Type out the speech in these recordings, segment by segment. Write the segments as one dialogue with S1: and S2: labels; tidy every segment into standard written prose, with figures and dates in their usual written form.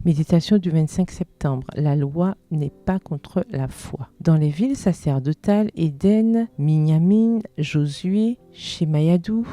S1: Méditation du 25 septembre. La loi n'est pas contre la foi. Dans les villes sacerdotales, Éden, Minyamin, Josué, Shemayadou,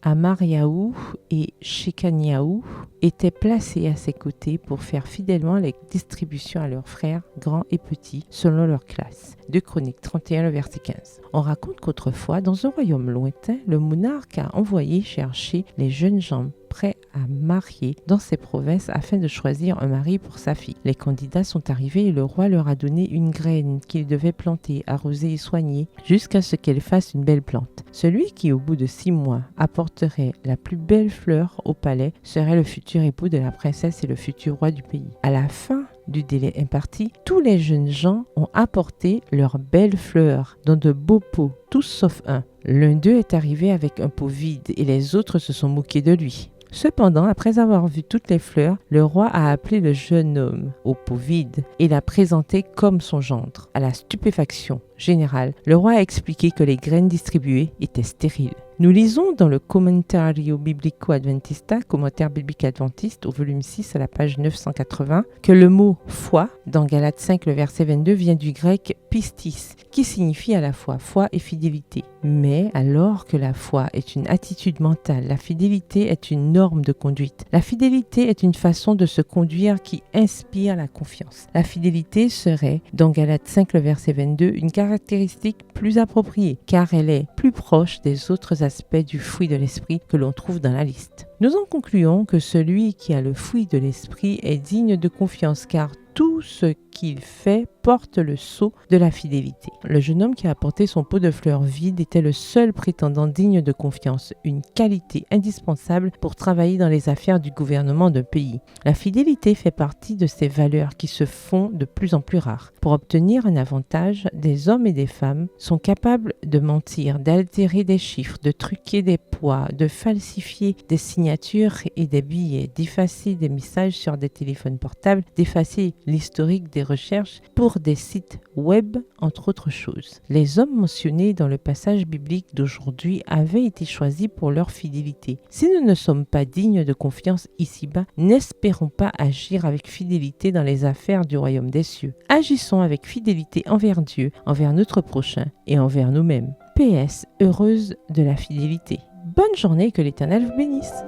S1: Amariaou et Shekaniaou étaient placés à ses côtés pour faire fidèlement les distributions à leurs frères, grands et petits, selon leur classe. 2 Chroniques 31, le verset 15. On raconte qu'autrefois, dans un royaume lointain, le monarque a envoyé chercher les jeunes gens prêts à marier dans ses provinces afin de choisir un mari pour sa fille. Les candidats sont arrivés et le roi leur a donné une graine qu'ils devaient planter, arroser et soigner jusqu'à ce qu'elle fasse une belle plante. Celui qui, au bout de 6 mois, apporterait la plus belle fleur au palais serait le futur époux de la princesse et le futur roi du pays. À la fin du délai imparti, tous les jeunes gens ont apporté leurs belles fleurs dans de beaux pots, tous sauf un. L'un d'eux est arrivé avec un pot vide et les autres se sont moqués de lui. Cependant, après avoir vu toutes les fleurs, le roi a appelé le jeune homme au pot vide et l'a présenté comme son gendre. À la stupéfaction générale, le roi a expliqué que les graines distribuées étaient stériles. Nous lisons dans le Commentario Biblico Adventista, commentaire biblique adventiste, au volume 6 à la page 980, que le mot foi, dans Galates 5, le verset 22, vient du grec pistis, qui signifie à la fois foi et fidélité. Mais alors que la foi est une attitude mentale, la fidélité est une norme de conduite. La fidélité est une façon de se conduire qui inspire la confiance. La fidélité serait, dans Galates 5, le verset 22, une caractéristique plus appropriée, car elle est plus proche des autres aspects du fruit de l'esprit que l'on trouve dans la liste. Nous en concluons que celui qui a le fruit de l'esprit est digne de confiance, car tout ce qu'il fait porte le sceau de la fidélité. Le jeune homme qui a apporté son pot de fleurs vide était le seul prétendant digne de confiance, une qualité indispensable pour travailler dans les affaires du gouvernement d'un pays. La fidélité fait partie de ces valeurs qui se font de plus en plus rares. Pour obtenir un avantage, des hommes et des femmes sont capables de mentir, d'altérer des chiffres, de truquer des poids, de falsifier des signatures et des billets, d'effacer des messages sur des téléphones portables, d'effacer l'historique des recherches pour des sites web, entre autres choses. Les hommes mentionnés dans le passage biblique d'aujourd'hui avaient été choisis pour leur fidélité. Si nous ne sommes pas dignes de confiance ici-bas, n'espérons pas agir avec fidélité dans les affaires du royaume des cieux. Agissons avec fidélité envers Dieu, envers notre prochain et envers nous-mêmes. PS, heureuse de la fidélité. Bonne journée, que l'Éternel vous bénisse.